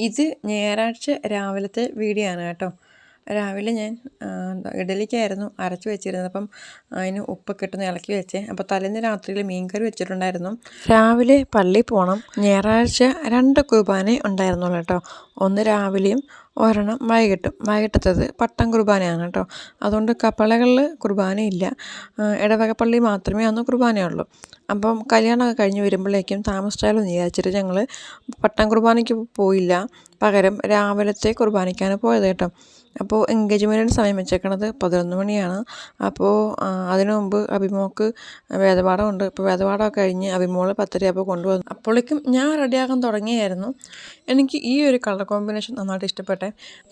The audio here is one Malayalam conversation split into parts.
ഇത് ഞായറാഴ്ച രാവിലത്തെ വീഡിയോ ആണ് കേട്ടോ. രാവിലെ ഞാൻ ഇഡലിക്കായിരുന്നു അരച്ച് വെച്ചിരുന്നത്. അപ്പം അതിന് ഉപ്പൊക്കെ ഇട്ടൊന്ന് ഇളക്കി വെച്ചേ. അപ്പോൾ തലേന്ന് രാത്രിയിൽ മീൻകറി വെച്ചിട്ടുണ്ടായിരുന്നു. രാവിലെ പള്ളിയിൽ പോകണം. ഞായറാഴ്ച 2 കുർബാന ഉണ്ടായിരുന്നുള്ളൂ കേട്ടോ. ഒന്ന് രാവിലെയും ഒരെണ്ണം വൈകിട്ടത്തത് പട്ടം കുർബാനയാണ് കേട്ടോ. അതുകൊണ്ട് പള്ളികളിൽ കുർബാനയില്ല. ഇടവക പള്ളി മാത്രമേ അന്ന് കുർബാനയുള്ളൂ. അപ്പം കല്യാണമൊക്കെ കഴിഞ്ഞ് വരുമ്പോഴേക്കും താമസിച്ചാലോ എന്ന് വിചാരിച്ചിട്ട് ഞങ്ങൾ പട്ടം കുർബാനയ്ക്ക് പോയില്ല. പകരം രാവിലത്തെ കുർബാനയ്ക്കാണ് പോയത് കേട്ടോ. അപ്പോൾ എൻഗേജ്മെൻറ്റിന് സമയം വെച്ചേക്കണത് 11 മണിയാണ്. അപ്പോൾ അതിനു മുമ്പ് അഭിമോൾക്ക് വേദപാഠമുണ്ട്. ഇപ്പോൾ വേദപാഠമൊക്കെ കഴിഞ്ഞ് അഭിമോൾ 10:30 കൊണ്ടുവന്നു. അപ്പോഴേക്കും ഞാൻ റെഡിയാക്കാൻ തുടങ്ങിയായിരുന്നു. എനിക്ക് ഈ ഒരു കളർ കോമ്പിനേഷൻ നന്നായിട്ട് ഇഷ്ടപ്പെട്ടെ.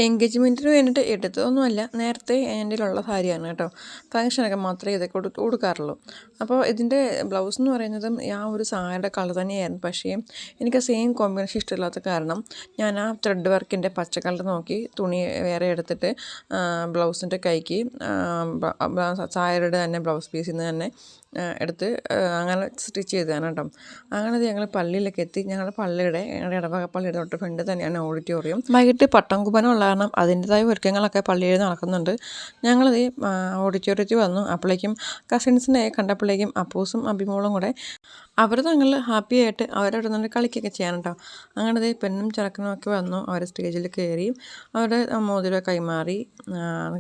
എൻഗേജ്മെൻറ്റിന് വേണ്ടിയിട്ട് എടുത്തതൊന്നുമല്ല, നേരത്തെ എൻ്റെ ഉള്ള സാരിയാണ് കേട്ടോ. ഫങ്ഷനൊക്കെ മാത്രമേ ഇതൊക്കെ കൊടുക്കാറുള്ളൂ. അപ്പോൾ ഇതിൻ്റെ ബ്ലൗസ് എന്ന് പറയുന്നതും ആ ഒരു സാരിയുടെ കളർ തന്നെയായിരുന്നു. പക്ഷേ എനിക്ക് സെയിം കോമ്പിനേഷൻ ഇഷ്ടമില്ലാത്ത കാരണം ഞാൻ ആ ത്രെഡ് വർക്കിൻ്റെ പച്ച കളർ നോക്കി തുണി വേറെ എടുത്തിട്ട് ബ്ലൗസിൻ്റെ കൈക്ക് സാരിയുടെ തന്നെ ബ്ലൗസ് പീസിൽ നിന്ന് തന്നെ എടുത്ത് അങ്ങനെ സ്റ്റിച്ച് ചെയ്തതാണ് കേട്ടോ. അങ്ങനെ ഞങ്ങൾ പള്ളിയിലൊക്കെ എത്തി. ഞങ്ങളുടെ പള്ളിയുടെ ഇടവക പള്ളിയുടെ തൊട്ട് ഫ്രണ്ട് തന്നെയാണ് ഓഡിറ്റോറിയം. വൈകിട്ട് പട്ടം കുർബാന ഉള്ള കാരണം അതിൻ്റെതായ ഒരുക്കങ്ങളൊക്കെ പള്ളിയിൽ നടക്കുന്നുണ്ട്. ഞങ്ങളത് ഓഡിറ്റോറിയത്തിൽ വന്നു. അപ്പോഴേക്കും കസിൻസിനെ കണ്ടപ്പോഴേക്കും അപ്പൂസും അഭിമോളും കൂടെ അവർ തങ്ങൾ ഹാപ്പി ആയിട്ട് അവരവിടെ നിന്ന് കളിക്കുകയൊക്കെ ചെയ്യാൻ കേട്ടോ. അങ്ങനെ പെണ്ണും ചെറുക്കനും ഒക്കെ വന്നു. അവർ സ്റ്റേജിൽ കയറി അവരുടെ മോതിരം കൈമാറി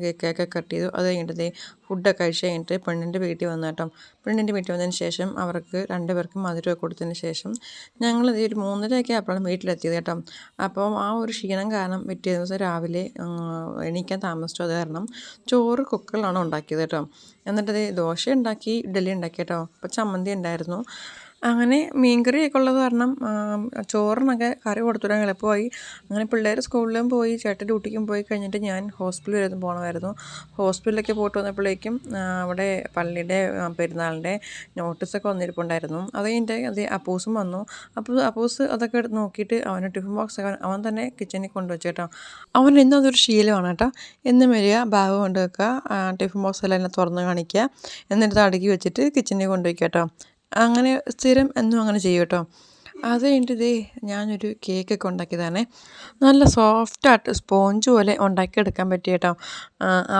കേക്കൊക്കെ കട്ട് ചെയ്തു. അത് കഴിഞ്ഞിട്ട് ഫുഡൊക്കെ കഴിച്ച് കഴിഞ്ഞിട്ട് പെണ്ണിൻ്റെ വീട്ടിൽ വന്നു കേട്ടോ. പെണ്ണിൻ്റെ വീട്ടിൽ വന്നതിന് ശേഷം അവർക്ക് 2 പേർക്കും മധുരമൊക്കെ കൊടുത്തതിന് ശേഷം ഞങ്ങൾ ഒരു 3:30 ആയപ്പോഴാണ് വീട്ടിലെത്തിയത് കേട്ടോ. അപ്പോൾ ആ ഒരു ക്ഷീണം കാരണം പിറ്റേ ദിവസം രാവിലെ എണീക്കാൻ താമസിച്ചു. അത് കാരണം ചോറ് കുക്കറിലാണ് ഉണ്ടാക്കിയത് കേട്ടോ. എന്നിട്ട് ദോശ ഉണ്ടാക്കി, ഇഡ്ഡലി ഉണ്ടാക്കി കേട്ടോ. അപ്പോൾ ചമ്മന്തി ഉണ്ടായിരുന്നു. അങ്ങനെ മീൻകറിയൊക്കെ ഉള്ളത് കാരണം ചോറിനൊക്കെ കറി കൊടുത്തിടാൻ എളുപ്പമായി. അങ്ങനെ പിള്ളേർ സ്കൂളിലും പോയി, ചേട്ടൻ ഡ്യൂട്ടിക്കും പോയി കഴിഞ്ഞിട്ട് ഞാൻ ഹോസ്പിറ്റലിൽ വരെ പോകണമായിരുന്നു. ഹോസ്പിറ്റലിലൊക്കെ പോയിട്ട് വന്നപ്പോഴേക്കും അവിടെ പള്ളിയുടെ പെരുന്നാളിൻ്റെ നോട്ടീസൊക്കെ വന്നിരിപ്പുണ്ടായിരുന്നു. അത് കഴിഞ്ഞിട്ട് അപ്പൂസും വന്നു. അപ്പോൾ അപ്പൂസ് അതൊക്കെ നോക്കിയിട്ട് അവന് ടിഫിൻ ബോക്സ് അവൻ തന്നെ കിച്ചണിൽ കൊണ്ടുവച്ചു കേട്ടോ. അവൻ ഇന്നും അതൊരു ശീലമാണ് കേട്ടോ. എന്നും വരിക, ബാഗ് കൊണ്ട് വെക്കുക, ടിഫിൻ ബോക്സ് എല്ലാം തുറന്ന് കാണിക്കുക, എന്നിട്ട് അടുക്കി വെച്ചിട്ട് കിച്ചണിൽ കൊണ്ടുവയ്ക്കുക കേട്ടോ. അങ്ങനെ സ്ഥിരം എന്നും അങ്ങനെ ചെയ്യും കേട്ടോ. അത് കഴിഞ്ഞിട്ട് ഞാനൊരു കേക്കൊക്കെ ഉണ്ടാക്കിയതാണേ. നല്ല സോഫ്റ്റായിട്ട് സ്പോഞ്ച് പോലെ ഉണ്ടാക്കിയെടുക്കാൻ പറ്റി കേട്ടോ.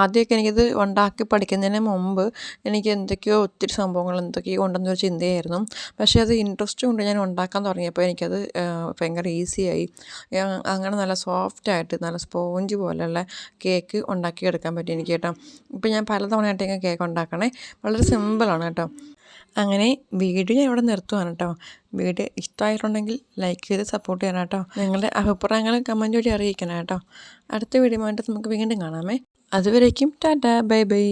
ആദ്യമൊക്കെ എനിക്കിത് ഉണ്ടാക്കി പഠിക്കുന്നതിന് മുമ്പ് എനിക്ക് എന്തൊക്കെയോ ഒത്തിരി സംഭവങ്ങൾ എന്തൊക്കെയോ ഉണ്ടെന്നൊരു ചിന്തയായിരുന്നു. പക്ഷേ അത് ഇൻട്രസ്റ്റ് കൊണ്ട് ഞാൻ ഉണ്ടാക്കാൻ തുടങ്ങിയപ്പോൾ എനിക്കത് ഭയങ്കര ഈസിയായി. അങ്ങനെ നല്ല സോഫ്റ്റായിട്ട് നല്ല സ്പോഞ്ച് പോലെയുള്ള കേക്ക് ഉണ്ടാക്കിയെടുക്കാൻ പറ്റി എനിക്ക് കേട്ടോ. ഇപ്പോൾ ഞാൻ പലതവണയായിട്ട് ഇങ്ങനെ കേക്ക് ഉണ്ടാക്കണേ. വളരെ സിമ്പിളാണ് കേട്ടോ. അങ്ങനെ വീഡിയോ ഞാൻ ഇവിടെ നിർത്തുവാണ് കേട്ടോ. വീഡിയോ ഇഷ്ടമായിട്ടുണ്ടെങ്കിൽ ലൈക്ക് ചെയ്ത് സപ്പോർട്ട് ചെയ്യണം കേട്ടോ. നിങ്ങളുടെ അഭിപ്രായങ്ങൾ കമൻറ്റ് വഴി അറിയിക്കണം കേട്ടോ. അടുത്ത വീഡിയോ ആയിട്ട് നമുക്ക് വീണ്ടും കാണാമേ. അതുവരേക്കും ടാറ്റാ, ബൈ ബൈ.